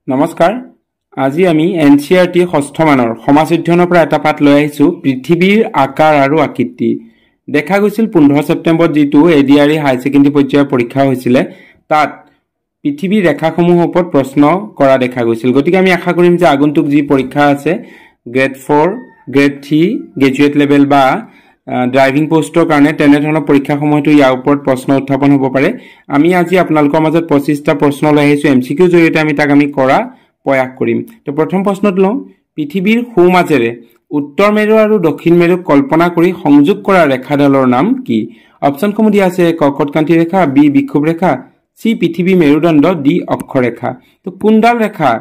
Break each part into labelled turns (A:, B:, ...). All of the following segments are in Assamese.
A: নমস্কাৰ আজি আমি এনচিইআৰটি ষষ্ঠ মানৰ সমাজ অধ্যয়নৰ পৰা এটা পাঠ লৈ আহিছো পৃথিৱীৰ আকাৰ আৰু আকৃতি দেখা গৈছিল 15 ছেপ্টেম্বৰ যেটো এডিআৰই হাই সেকেন্ডাৰী পৰ্যায়ৰ পৰীক্ষা হৈছিল তাত পৃথিৱীৰ ৰেখাসমূহৰ ওপৰত প্ৰশ্ন কৰা দেখা গৈছিল গতিকে আমি আশা কৰিম যে আগন্তুক যি পৰীক্ষা আছে গ্ৰেড 4 গ্ৰেড 3 গ্ৰেজুৱেট লেভেল বা ড্ৰাইভিং পোষ্টৰ কাৰণে তেনে ধৰণৰ পৰীক্ষাসমূহটো ইয়াৰ ওপৰত প্ৰশ্ন উত্থাপন হ'ব পাৰে আমি আজি আপোনালোকৰ মাজত 25টা প্ৰশ্ন লৈ আহিছো এমসিকিউ জৰিয়তে আমি তাক আমি কৰা প্ৰয়াস কৰিম তো প্ৰথম প্ৰশ্নটো লওঁ পৃথিৱীৰ সোঁমাজেৰে উত্তৰ মেৰু আৰু দক্ষিণ মেৰুক কল্পনা কৰি সংযোগ কৰা ৰেখাডালৰ নাম কি অপচনসমূহ দিয়া আছে কৰ্কটক্ৰান্তি ৰেখা বি বিক্ষুভ ৰেখা সি পৃথিৱী মেৰুদণ্ড ডি অক্ষৰেখা তো কোনডাল ৰেখা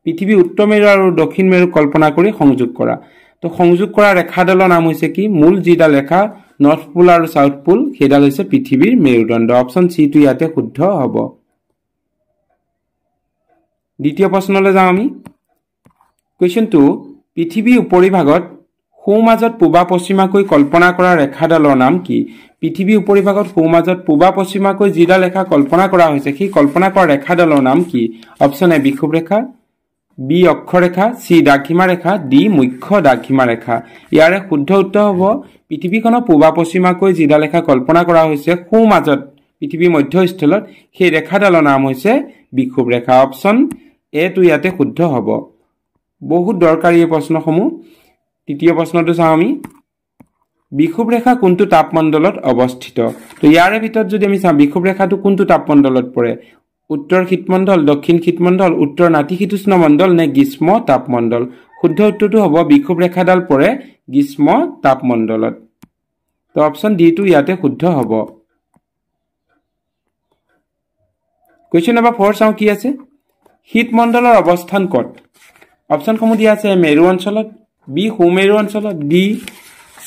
A: পৃথিৱী উত্তৰ মেৰু আৰু দক্ষিণ মেৰু কল্পনা কৰি সংযোগ কৰা তো সংযোগ কৰা ৰেখাডালৰ নাম হৈছে কি মূল যিডাল ৰেখা নৰ্থ পোল আৰু সাউথ পোল সেইডাল হৈছে পৃথিৱীৰ মেৰুদণ্ড অপচন সি টো ইয়াতে শুদ্ধ হ'ব দ্বিতীয় প্ৰশ্নলৈ যাওঁ আমি কোৱেশ্চন 2 পৃথিৱীৰ উপৰিভাগত সোঁমাজত পূবা পশ্চিমাকৈ কল্পনা কৰা ৰেখাডালৰ নাম কি পৃথিৱীৰ উপৰিভাগত সোঁমাজত পূবা পশ্চিমাকৈ যিডাল ৰেখা কল্পনা কৰা হৈছে সেই কল্পনা কৰা ৰেখাডালৰ নাম কি অপচন এ বিক্ষুভ ৰেখা বি অক্ষৰেখা সি দাক্ষিমা ৰেখা ডি মুখ্য দাক্ষিমা ৰেখা ইয়াৰে শুদ্ধ উত্তৰ হ'ব পৃথিৱীখনৰ পূবা পশ্চিমাকৈ যিডাল ৰেখা কল্পনা কৰা হৈছে সোঁমাজত পৃথিৱীৰ মধ্যস্থলত সেই ৰেখাডালৰ নাম হৈছে বিক্ষুভ ৰেখা অপচন এ টো ইয়াতে শুদ্ধ হ'ব বহুত দৰকাৰী এই প্ৰশ্নসমূহ তৃতীয় প্ৰশ্নটো চাওঁ আমি বিক্ষুভ ৰেখা কোনটো তাপমণ্ডলত অৱস্থিত তো ইয়াৰে ভিতৰত যদি আমি চাওঁ বিক্ষুভ ৰেখাটো কোনটো তাপমণ্ডলত পৰে উত্তৰ শীতমণ্ডল দক্ষিণ শীতমণ্ডল উত্তৰ নাতিশীতোষ্ণ মণ্ডল নে গ্ৰীষ্ম তাপমণ্ডল শুদ্ধ উত্তৰটো হ'ব বিক্ষুভ ৰেখাডাল পৰে গ্ৰীষ্ম তাপমণ্ডলত তো অপচন ডি টো ইয়াতে শুদ্ধ হ'ব কোৱেশ্চন নম্বৰ 4 চাওঁ কি আছে শীতমণ্ডলৰ অৱস্থান ক'ত অপচনসমূহ দিয়া আছে মেৰু অঞ্চলত বি সুমেৰু অঞ্চলত ডি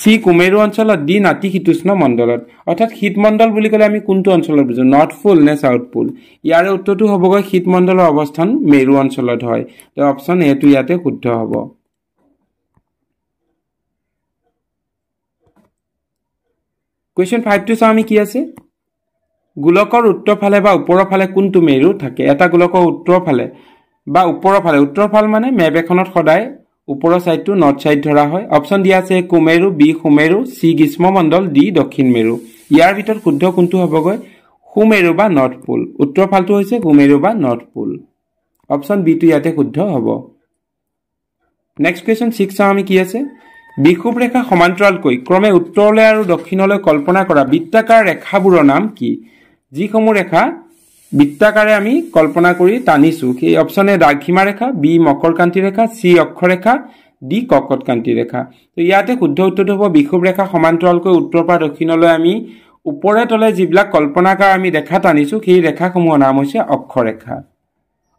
A: সি কুমেৰু অঞ্চলত ডি নাতিশীতোষ্ণ মণ্ডলত অৰ্থাৎ শীতমণ্ডল বুলি ক'লে আমি কোনটো অঞ্চলত বুজো নৰ্থ পোল নে সাউথ পোল ইয়াৰে উত্তৰটো হ'বগৈ শীতমণ্ডলৰ অৱস্থান মেৰু অঞ্চলত হয় তো অপচন এ টো ইয়াতে শুদ্ধ হ'ব কোৱেশ্চন 5 টো চাওঁ আমি কি আছে গোলকৰ উত্তৰ ফালে বা ওপৰৰ ফালে কোনটো মেৰু থাকে এটা গোলকৰ উত্তৰ ফালে বা ওপৰৰ ফালে উত্তৰ ফাল মানে মেপ এখনত সদায় ওপৰৰ সাইডটো নৰ্থ সাইড ধৰা হয় অপচন দিয়া আছে কুমেৰু বি সুমেৰু সি গ্ৰীষ্মমণ্ডল ডি দক্ষিণ মেৰু ইয়াৰ ভিতৰত শুদ্ধ কোনটো হ'বগৈ সুমেৰু বা নৰ্থ পোল উত্তৰ ফালটো হৈছে কুমেৰু বা নৰ্থ পোল অপচন বি টো ইয়াতে শুদ্ধ হ'ব নেক্সট কোৱেশ্চন 6 চাওঁ আমি কি আছে বিক্ষুভ ৰেখা সমান্তৰালকৈ ক্ৰমে উত্তৰলৈ আৰু দক্ষিণলৈ কল্পনা কৰা বৃত্তাকাৰ ৰেখাবোৰৰ নাম কি যিসমূহ ৰেখা বৃত্তাকাৰে আমি কল্পনা কৰি টানিছো সেই অপচন এ দাক্ষিমা ৰেখা বি মকৰক্ৰান্তি ৰেখা সি অক্ষৰেখা ডি কৰ্কটক্ৰান্তি ৰেখা তো ইয়াতে শুদ্ধ উত্তৰটো হ'ব বিক্ষুভ ৰেখা সমান্তৰালকৈ উত্তৰ পৰা দক্ষিণলৈ আমি ওপৰে তলে যিবিলাক কল্পনাকাৰ আমি ৰেখা টানিছো সেই ৰেখাসমূহৰ নাম হৈছে অক্ষৰেখা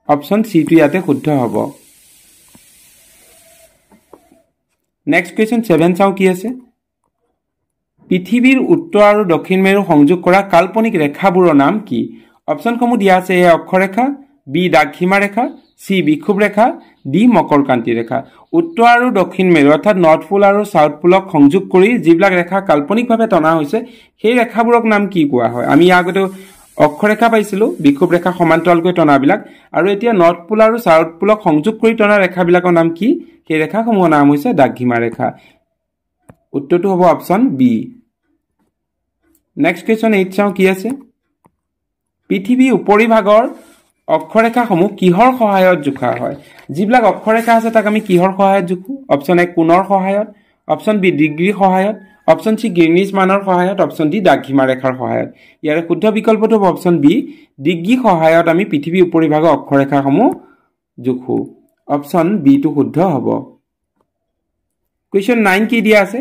A: অপচন সি টো ইয়াতে শুদ্ধ হ'ব নেক্সট কোৱেশ্চন 7 চাওঁ কি আছে পৃথিৱীৰ উত্তৰ আৰু দক্ষিণ মেৰু সংযোগ কৰা কাল্পনিক ৰেখাবোৰৰ নাম কি অপচনসমূহ দিয়া আছে এ অক্ষৰেখা বি দাক্ষিমা ৰেখা সি বিক্ষুভ ৰেখা ডি মকৰক্ৰান্তি ৰেখা উত্তৰ আৰু দক্ষিণ মেৰু অৰ্থাৎ নৰ্থ পোল আৰু সাউথ পোলক সংযোগ কৰি যিবিলাক ৰেখা কাল্পনিকভাৱে টনা হৈছে সেই ৰেখাবোৰক নাম কি কোৱা হয় আমি আগতে অক্ষৰেখা পাইছিলো বিক্ষুভ ৰেখা সমান্তৰালকৈ টনাবিলাক আৰু এতিয়া নৰ্থ পোল আৰু সাউথ পোলক সংযোগ কৰি টনা ৰেখাবিলাকৰ নাম কি সেই ৰেখাসমূহৰ নাম হৈছে দাক্ষিমা ৰেখা উত্তৰটো হ'ব অপচন বি নেক্সট কোৱেশ্চন 8 চাওঁ কি আছে পৃথিৱীৰ উপৰিভাগৰ অক্ষৰেখাসমূহ কিহৰ সহায়ত জোখা হয় যিবিলাক অক্ষৰেখা আছে তাক আমি কিহৰ সহায়ত জোখো অপচন এ কোণৰ সহায়ত অপচন বি ডিগ্ৰীৰ সহায়ত অপচন সি গ্ৰীনিছ মানৰ সহায়ত অপচন ডি দাক্ষিমা ৰেখাৰ সহায়ত ইয়াৰে শুদ্ধ বিকল্পটো হ'ব অপচন বি ডিগ্ৰী সহায়ত আমি পৃথিৱীৰ উপৰিভাগৰ অক্ষৰেখাসমূহ জোখো অপচন বি টো শুদ্ধ হ'ব কোৱেশ্চন 9 কি দিয়া আছে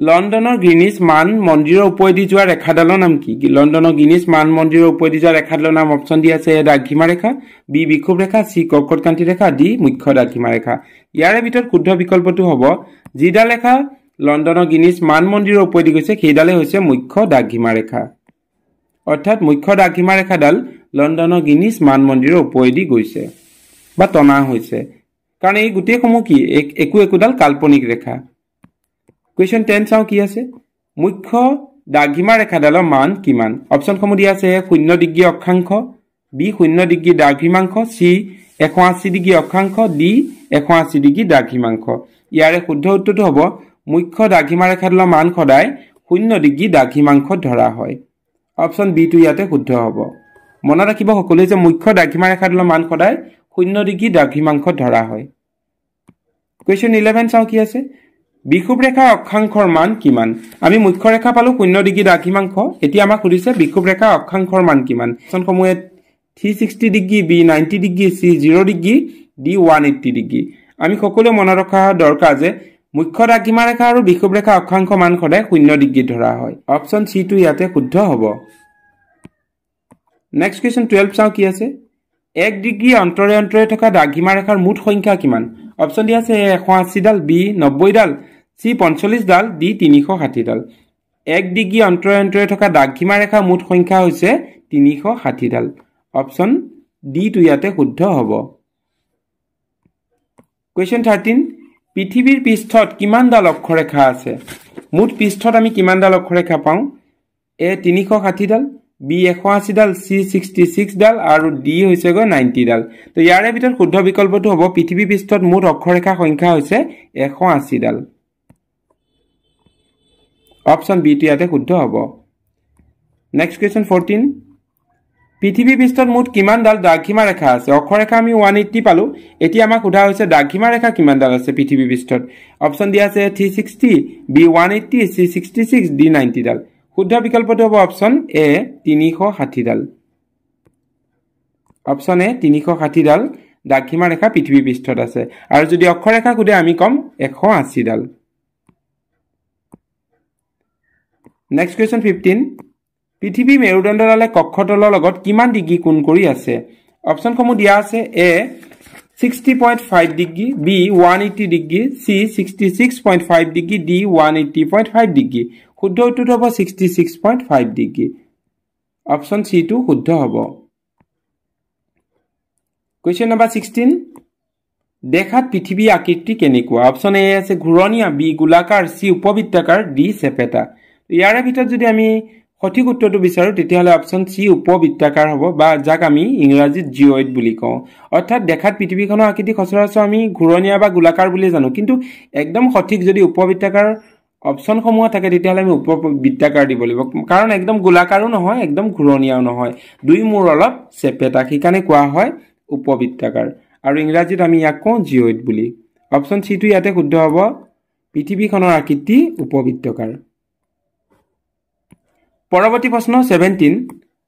A: লণ্ডনৰ গ্ৰীনিছ মান মন্দিৰৰ ওপৰেদি যোৱা ৰেখাডালৰ নাম কি লণ্ডনৰ গ্ৰীনিছ মান মন্দিৰৰ ওপৰেদি যোৱা ৰেখাডালৰ নাম অপচন দিয়া আছে দাক্ষিমা ৰেখা বি বিক্ষুভ ৰেখা সি কৰ্কটক্ৰান্তি ৰেখা ডি মুখ্য দাক্ষিমা ৰেখা ইয়াৰে ভিতৰত শুদ্ধ বিকল্পটো হ'ব যিডাল ৰেখা লণ্ডনৰ গ্ৰীনিছ মান মন্দিৰৰ ওপৰেদি গৈছে সেইডালে হৈছে মুখ্য দাক্ষিমা ৰেখা অৰ্থাৎ মুখ্য দাক্ষিমা ৰেখাডাল লণ্ডনৰ গ্ৰীনিছ মান মন্দিৰৰ ওপৰেদি গৈছে বা টনা হৈছে কাৰণ এই গোটেইসমূহ কি একোডাল কাল্পনিক ৰেখা কোৱেশ্চন 10 চাওঁ কি আছে মুখ্য দাক্ষিমা ৰেখাডালৰ মান কিমান অপচনসমূহ দিয়া আছে 0 ডিগ্ৰী অক্ষাংশ বি 0 ডিগ্ৰী দ্ৰাঘিমাংশ সি 180 ডিগ্ৰী অক্ষাংশ ডি 180 ডিগ্ৰী দ্ৰাঘিমাংশ ইয়াৰে শুদ্ধ উত্তৰটো হ'ব মুখ্য দ্ৰাঘিমা ৰেখাডালৰ মান সদায় 0 ডিগ্ৰী দ্ৰাঘিমাংশত ধৰা হয় অপচন বি টো ইয়াতে শুদ্ধ হ'ব মনত ৰাখিব সকলোৱে যে মুখ্য দ্ৰাঘিমা ৰেখাডালৰ মান সদায় 0 ডিগ্ৰী দ্ৰাঘিমাংশত ধৰা হয় কোৱেশ্চন 11 চাও কি আছে বিক্ষোভ ৰেখাৰ অক্ষাংশৰ মান কিমান আমি মুখ্য ৰেখা পালো 0 ডিগ্ৰী দ্ৰাঘিমাংশ এতিয়া আমাক সুধিছে বিক্ষোভ ৰেখাৰ অক্ষাংশৰ মান কিমান অপচনসমূহে 360 ডিগ্ৰী বি 90 ডিগ্ৰী সি 0 ডিগ্ৰী ডি 180 ডিগ্ৰী আমি সকলোৱে মনত ৰখা দৰকাৰ যে মুখ্য দ্ৰাঘিমা ৰেখা আৰু বিক্ষোভ ৰেখা অক্ষাংশ মান সদায় 0 ডিগ্ৰী ধৰা হয় অপচন সি টো ইয়াতে শুদ্ধ হ'ব নেক্সট কোৱেশ্চন 12 চাও কি আছে 1 ডিগ্ৰী অন্তৰে অন্তৰে থকা দ্ৰাঘিমা ৰেখাৰ মুঠ সংখ্যা কিমান অপচন দিয়া আছে 180 ডাল বি 90 ডাল সি 45 ডাল ডি 360 ডাল 1 ডিগ্ৰী অন্তৰে অন্তৰে থকা দ্ৰাঘিমা ৰেখাৰ মুঠ সংখ্যা হৈছে 360 ডাল অপচন ডি টো ইয়াতে শুদ্ধ হ'ব কোৱেশ্চন 13 পৃথিৱীৰ পৃষ্ঠত কিমান ডাল অক্ষৰেখা আছে মুঠ পৃষ্ঠত আমি কিমান ডাল অক্ষৰেখা পাওঁ এ 360 ডাল বি 180 ডাল সি 66 ডাল আৰু ডি হৈছে 90 ডাল তো ইয়াৰে ভিতৰত শুদ্ধ বিকল্পটো হ'ব পৃথিৱী পৃষ্ঠত মুঠ অক্ষৰেখা সংখ্যা হৈছে 180 ডাল অপচন বি টো ইয়াতে শুদ্ধ হ'ব নেক্সট কোৱেশ্চন 14 পৃথিৱী পৃষ্ঠত মুঠ কিমান ডাল দ্ৰাঘিমা ৰেখা আছে অক্ষৰেখা আমি 180 পালো এতিয়া আমাক সোধা হৈছে দ্ৰাঘিমা ৰেখা কিমান ডাল আছে পৃথিৱী পৃষ্ঠত অপচন দিয়া আছে 360 বি 180 সি 66 ডি 90 ডাল শুদ্ধ বিকল্পটো হ'ব অপচন এ 360 ডাল অপচন এ 360 ডাল দ্ৰাঘিমা ৰেখা পৃথিৱী পৃষ্ঠত আছে আৰু যদি অক্ষৰেখা খুদে আমি কম 180 ডাল নেক্সট কোৱেশ্চন 15 পৃথিৱী মেৰুদণ্ডডালে কক্ষতলৰ লগত কিমান ডিগ্ৰী কোণ কৰি আছে অপচনসমূহ দিয়া আছে এ 60.5 ডিগ্ৰী বি 180 ডিগ্ৰী সি 66.5 ডিগ্ৰী ডি 180.5 ডিগ্ৰী শুদ্ধ উত্তৰটো হ'ব 66.5 ডিগ্ৰী অপচন সি টো শুদ্ধ হ'ব কোৱেশ্চন নম্বৰ 16 দেখাত পৃথিৱী আকৃতি কেনেকুৱা অপচন এ আছে ঘূৰণীয়া বি গোলাকাৰ সি উপবৃত্তাকাৰ ডি চেপেটা ইয়াৰে ভিতৰত যদি আমি সঠিক উত্তৰটো বিচাৰো তেতিয়াহলে অপচন সি উপবৃত্তাকাৰ হ'ব বা যাক আমি ইংৰাজীত জিঅইড বুলি কওঁ অৰ্থাৎ দেখাত পৃথিৱীখনৰ আকৃতি সচৰাচৰ আমি ঘূৰণীয়া বা গোলাকাৰ বুলি জানো কিন্তু একদম সঠিক যদি উপবৃত্তাকাৰ অপচন সমূহ থাকে তেতিয়াহলে আমি উপবৃত্তাকাৰ দিব লাগিব কাৰণ একদম গোলাকাৰো নহয় একদম ঘূৰণীয়াও নহয় দুই মূৰ অলপ চেপেটা সেইকাৰণে কোৱা হয় উপবৃত্তাকাৰ আৰু ইংৰাজীত আমি ইয়াক কওঁ জিঅইড বুলি অপচন সি টো ইয়াতে শুদ্ধ হ'ব পৃথিৱীখনৰ আকৃতি উপবৃত্তাকাৰ পৰৱৰ্তী প্ৰশ্ন 17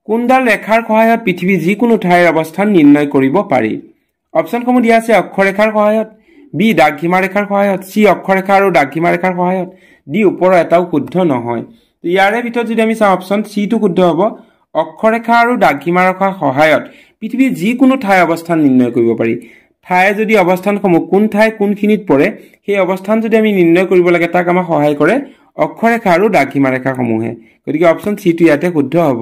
A: কোনডাল ৰেখাৰ সহায়ত পৃথিৱী যিকোনো ঠাইৰ অৱস্থান নিৰ্ণয় কৰিব পাৰি অপচনসমূহ দিয়া আছে অক্ষৰেখাৰ সহায়ত বি দ্ৰাঘিমা ৰেখাৰ সহায়ত সি অক্ষৰেখা আৰু দ্ৰাঘিমা ৰেখাৰ সহায়ত ডি ওপৰৰ এটাও শুদ্ধ নহয় ইয়াৰে ভিতৰত যদি আমি চাওঁ অপচন সি টো শুদ্ধ হ'ব অক্ষৰেখা আৰু দ্ৰাঘিমা ৰেখাৰ সহায়ত পৃথিৱীৰ যিকোনো ঠাইৰ অৱস্থান নিৰ্ণয় কৰিব পাৰি ঠাইৰ যদি অৱস্থানসমূহ কোন ঠাই কোনখিনিত পৰে সেই অৱস্থান যদি আমি নিৰ্ণয় কৰিব লাগে তাক আমাক সহায় কৰে অক্ষৰেখা আৰু দ্ৰাঘিমা ৰেখাসমূহে গতিকে অপচন সি টো ইয়াতে শুদ্ধ হ'ব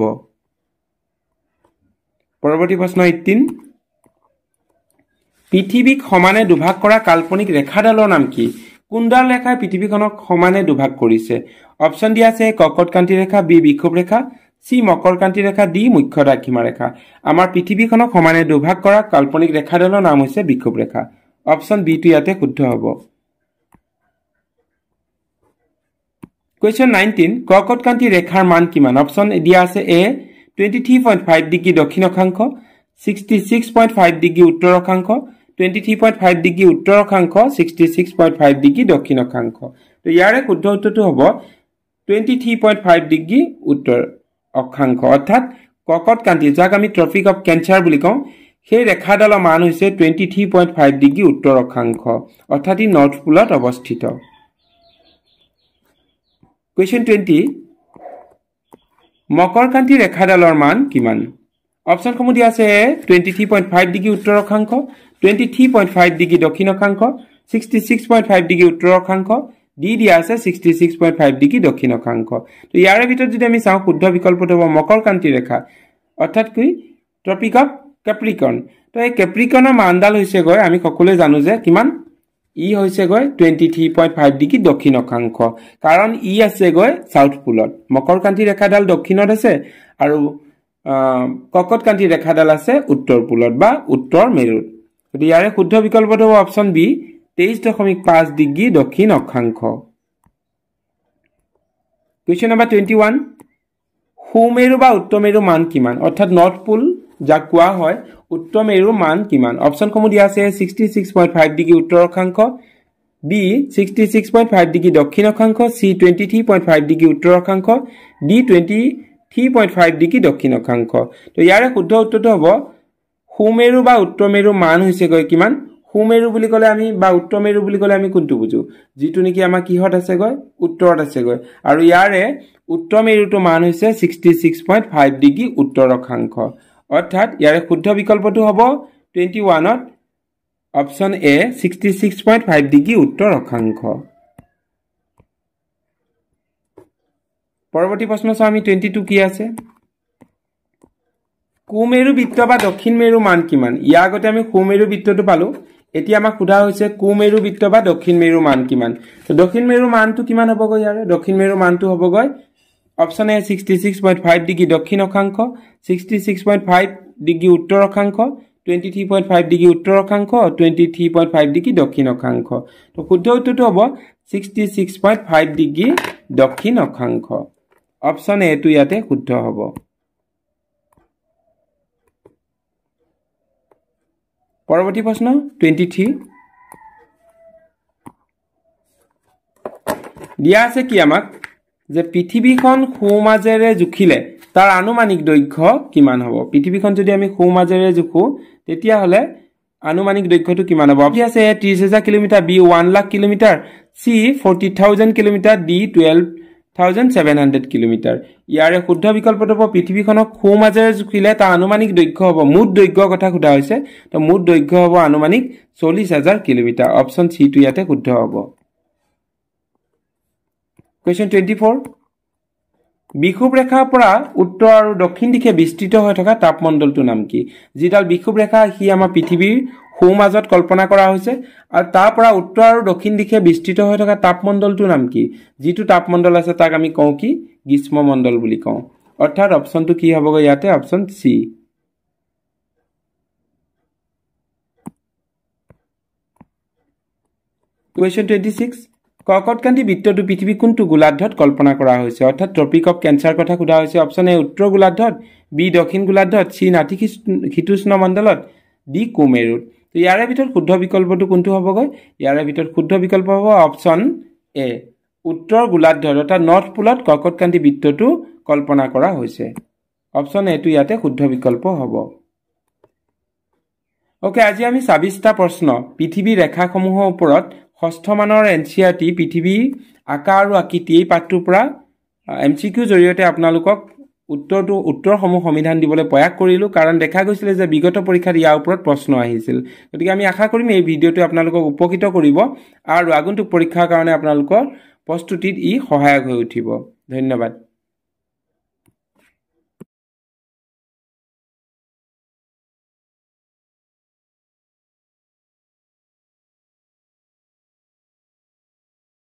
A: পৰৱৰ্তী প্ৰশ্ন 18 পৃথিৱীক সমানে দুভাগ কৰা কাল্পনিক ৰেখাডালৰ নাম কি কোনডাল ৰেখাই পৃথিৱীখনক সমানে দুভাগ কৰিছে অপচন দিয়া আছে কৰ্কটক্ৰান্তি ৰেখা বি বিক্ষোভ ৰেখা সি মকৰক্ৰান্তি ৰেখা ডি মুখ্য দ্ৰাঘিমা ৰেখা আমাৰ পৃথিৱীখনক সমানে দুভাগ কৰা কাল্পনিক ৰেখাডালৰ নাম হৈছে বিক্ষোভ ৰেখা অপচন বি টো ইয়াতে শুদ্ধ হ'ব কোৱেশ্চন 19 কৰ্কটক্ৰান্তি ৰেখাৰ মান কিমান অপচন দিয়া আছে এ 23.5 ডিগ্ৰী দক্ষিণ অক্ষাংশ 66.5 ডিগ্ৰী উত্তৰ অক্ষাংশ 23.5 ডিগ্ৰী উত্তৰ অক্ষাংশ 66.5 ডিগ্ৰী দক্ষিণ অক্ষাংশ তো ইয়াৰে শুদ্ধ উত্তৰটো হ'ব 23.5 ডিগ্ৰী উত্তৰ অক্ষাংশ অৰ্থাৎ কৰ্কটক্ৰান্তি যাক আমি ট্ৰপিক অফ কেঞ্চাৰ বুলি কওঁ সেই ৰেখাডালৰ মান হৈছে 23.5 ডিগ্ৰী উত্তৰ অক্ষাংশ অৰ্থাৎ ই নৰ্থ পোলত অৱস্থিত Question 20 মকৰক্ৰান্তি ৰেখাডালৰ মান কিমান অপচন সমূহ দিয়া আছে 23.5 ডিগ্ৰী উত্তৰ অক্ষাংশ 23.5 ডিগ্ৰী দক্ষিণ অক্ষাংশ 66.5 ডিগ্ৰী উত্তৰ অক্ষাংশ ডি দিয়া আছে 66.5 ডিগ্ৰী দক্ষিণ অক্ষাংশ তো ইয়াৰে ভিতৰত যদি আমি চাওঁ শুদ্ধ বিকল্পটো হ'ব মকৰক্ৰান্তি ৰেখা অৰ্থাৎ কি ট্ৰপিক অফ কেপ্ৰিকৰ্ন তো এই কেপ্ৰিকৰ্নৰ মানডাল হৈছে গৈ আমি সকলোৱে জানো যে কিমান ই হৈছে গৈ 23.5 ডিগ্ৰী দক্ষিণ অক্ষাংশ কাৰণ ই আছে গৈ সাউথ পোলত মকৰক্ৰান্তি ৰেখাডাল দক্ষিণত আছে আৰু ককটকান্তি ৰেখাডাল আছে উত্তৰ পোলত বা উত্তৰ মেৰুত গতিকে ইয়াৰে শুদ্ধ বিকল্পটো হ'ব অপচন বি 23.5 ডিগ্ৰী দক্ষিণ অক্ষাংশ Question number 21 সুমেৰু বা উত্তৰ মেৰু মান কিমান অৰ্থাৎ নৰ্থ পোল যাক কোৱা হয় উত্তৰ মেৰু মান কিমান অপচন সমূহ দিয়া আছে 66.5 ডিগ্ৰী উত্তৰ অক্ষাংশ B 66.5 ডিগ্ৰী দক্ষিণ অক্ষাংশ C 23.5 ডিগ্ৰী উত্তৰ অক্ষাংশ D 23.5 ডিগ্ৰী দক্ষিণ অক্ষাংশ তো ইয়াৰে শুদ্ধ উত্তৰটো হ'ব সুমেৰু বা উত্তৰ মেৰু মান হৈছে গৈ কিমান সুমেৰু বুলি ক'লে আমি বা উত্তৰ মেৰু বুলি ক'লে আমি কোনটো বুজো যেটো নেকি আমাৰ কিহত আছে গৈ উত্তৰত আছে গৈ আৰু ইয়াৰে উত্তৰ মেৰুটো মান হৈছে 66.5 ডিগ্ৰী উত্তৰ অক্ষাংশ অৰ্থাৎ ইয়াৰে শুদ্ধ বিকল্পটো হ'ব 21 ত অপচন এ 66.5 ডিগ্ৰী উত্তৰ অক্ষাংশ পৰৱৰ্তী প্ৰশ্ন চাও আমি 22 কি আছে কুমেৰু বৃত্ত বা দক্ষিণ মেৰু মান কিমান ইয়াৰ আগতে আমি কুমেৰু বৃত্তটো পালো এতিয়া আমাক সোধা হৈছে কুমেৰু বৃত্ত বা দক্ষিণ মেৰু মান কিমান তো দক্ষিণ মেৰু মানটো কিমান হ'ব গৈ ইয়াৰে দক্ষিণ মেৰু মানটো হ'ব গৈ অপচন এ 66.5 ডিগ্ৰী দক্ষিণ অক্ষাংশ 66.5 ডিগ্ৰী উত্তৰ অক্ষাংশ 23.5 ডিগ্ৰী উত্তৰ অক্ষাংশ 23.5 ডিগ্ৰী দক্ষিণ অক্ষাংশ তো শুদ্ধ উত্তৰটো হ'ব 66.5 ডিগ্ৰী দক্ষিণ অক্ষাংশ অপচন এ টো ইয়াতে শুদ্ধ হ'ব পৰৱৰ্তী প্ৰশ্ন 23 দিয়া আছে কি আমাক যে পৃথিৱীখন সোমাজেৰে জুখিলে তাৰ আনুমানিক দৈৰ্ঘ্য কিমান হ'ব পৃথিৱীখন যদি আমি সোমাজেৰে জুখো তেতিয়া হলে আনুমানিক দৈৰ্ঘ্যটো কিমান হ'ব দিয়া আছে 30000 কিলোমিটাৰ বি 1 লাখ কিলোমিটাৰ সি 40000 কিলোমিটাৰ ডি 12700 কিলোমিটাৰ ইয়াৰে শুদ্ধ বিকল্পটো হ'ব পৃথিৱীখনক সোমাজেৰে জুখিলে তাৰ আনুমানিক দৈৰ্ঘ্য হ'ব মুঠ দৈৰ্ঘ্যৰ কথা সোধা হৈছে তো মুঠ দৈৰ্ঘ্য হ'ব আনুমানিক 40000 কিলোমিটাৰ অপচন সি টো ইয়াতে শুদ্ধ হ'ব Question 24 বিক্ষুব ৰেখাৰ পৰা উত্তৰ আৰু দক্ষিণ দিশে বিস্তৃত হৈ থকা তাপমণ্ডলটো নাম কি যিডাল বিক্ষুব ৰেখা হি আমাৰ পৃথিৱীৰ সোমাজত কল্পনা কৰা হৈছে আৰু তাৰ পৰা উত্তৰ আৰু দক্ষিণ দিশে বিস্তৃত হৈ থকা তাপমণ্ডলটো নাম কি যিটো তাপমণ্ডল আছে তাক আমি কওঁ কি গ্ৰীষ্মমণ্ডল বুলি কওঁ অৰ্থাৎ অপচনটো কি হ'ব গৈ ইয়াতে অপচন সি Question 26 ককটকান্তি বৃত্তটো পৃথিৱী কোনটো গোলাৰ্ধত কল্পনা কৰা হৈছে অৰ্থাৎ ট্ৰপিক অফ ক্যান্সাৰ কথা সোধা হৈছে অপচন এ উত্তৰ গোলাৰ্ধত বি দক্ষিণ গোলাৰ্ধত চি নাতিশীতোষ্ণ মণ্ডলত ডি কুমেৰুত তো ইয়াৰে ভিতৰত শুদ্ধ বিকল্পটো কোনটো হ'ব গৈ ইয়াৰে ভিতৰত শুদ্ধ বিকল্প হ'ব অপচন এ উত্তৰ গোলাৰ্ধত অৰ্থাৎ নৰ্থ পোলত ককটকান্তি বৃত্তটো কল্পনা কৰা হৈছে অপচন এ টো ইয়াতে শুদ্ধ বিকল্প হ'ব ওকে আজি আমি ২৬টা প্ৰশ্ন পৃথিৱীৰ ৰেখাসমূহৰ ওপৰত ষষ্ঠ মানৰ এনচিআৰটি পৃথিৱী আকাৰ আৰু আকৃতি এই পাঠটোৰ পৰা এমচিকিউ জৰিয়তে আপোনালোকক উত্তৰসমূহ সমিধান দিবলৈ প্ৰয়াস কৰিলো কাৰণ দেখা গৈছিল যে বিগত পৰীক্ষাত ইয়াৰ ওপৰত প্ৰশ্ন আহিছিল গতিকে আমি আশা কৰিম এই ভিডিঅটো আপোনালোকক উপকৃত কৰিব আৰু আগন্তুক পৰীক্ষাৰ কাৰণে আপোনালোকৰ প্ৰস্তুতিত ই সহায়ক হৈ উঠিব ধন্যবাদ